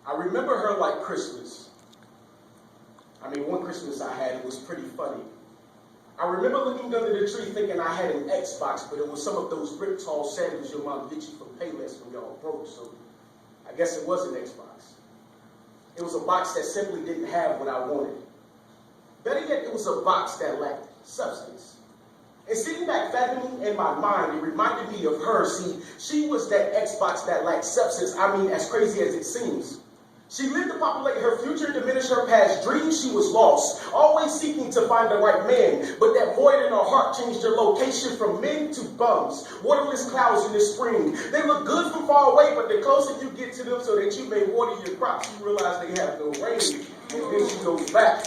I remember her like Christmas. I mean, one Christmas I had, it was pretty funny. I remember looking under the tree thinking I had an Xbox, but it was some of those Rip Tall sandals your mom get you for Payless when y'all broke, so I guess it was an Xbox. It was a box that simply didn't have what I wanted. Better yet, it was a box that lacked substance. And sitting back fathoming in my mind, it reminded me of her. See, she was that Xbox that lacked substance. I mean, as crazy as it seems. She lived to populate her future, diminish her past dreams. She was lost, always seeking to find the right man. But that void in her heart changed her location from men to bums. Waterless clouds in the spring. They look good from far away, but the closer you get to them so that you may water your crops, you realize they have no rain. And then she goes back.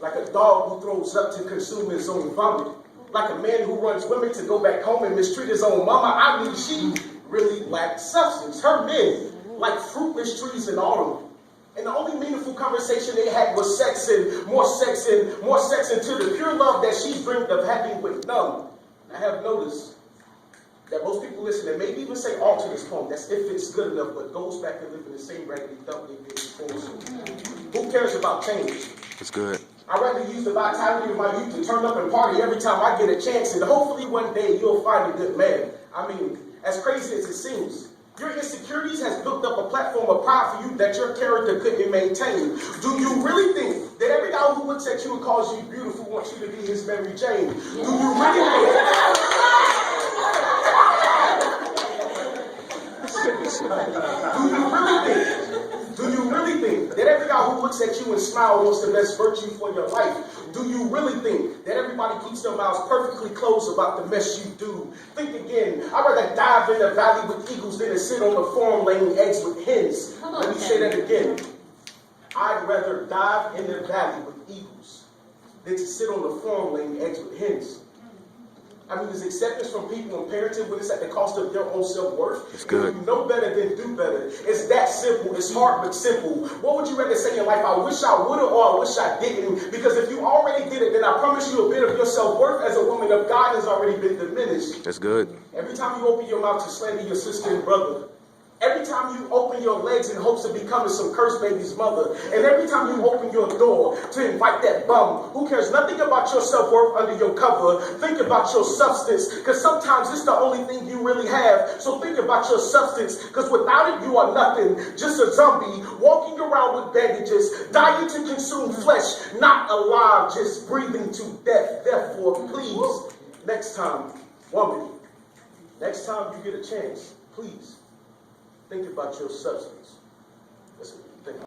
Like a dog who throws up to consume his own vomit. Like a man who runs women to go back home and mistreat his own mama. I mean, she really lacked substance. Her men, like fruitless trees in autumn. And the only meaningful conversation they had was sex and more sex and more sex until the pure love that she dreamed of having with none. I have noticed that most people listen and maybe even say alter this poem. That's if it's good enough, but goes back and live in the same raggedy dump they did before. So who cares about change? It's good. I'd rather use the vitality of my youth to turn up and party every time I get a chance, and hopefully one day you'll find a good man. I mean, as crazy as it seems, your insecurities has built up a platform of pride for you that your character couldn't maintain. Do you really think that every guy who looks at you and calls you beautiful wants you to be his Mary Jane? Do you really Do you really think that every guy who looks at you and smiles wants the best virtue for your life? Do you really think that everybody keeps their mouths perfectly closed about the mess you do? Think again. I'd rather dive in the valley with eagles than to sit on the farm laying eggs with hens. Let me say that again. I'd rather dive in the valley with eagles than to sit on the farm laying eggs with hens. I mean, is acceptance from people and parenting when it's at the cost of your own self-worth? It's good. If you know better, then do better. It's that simple. It's hard but simple. What would you rather say in life? I wish I would have or I wish I didn't. Because if you already did it, then I promise you a bit of your self-worth as a woman of God has already been diminished. That's good. Every time you open your mouth to slander your sister and brother, every time you open your legs in hopes of becoming some cursed baby's mother, and every time you open your door to invite that bum who cares nothing about your self-worth under your cover, think about your substance, because sometimes it's the only thing you really have. So think about your substance, because without it you are nothing, just a zombie walking around with bandages, dying to consume flesh, not alive, just breathing to death. Therefore, please, next time, woman, next time you get a chance, please, think about your substance.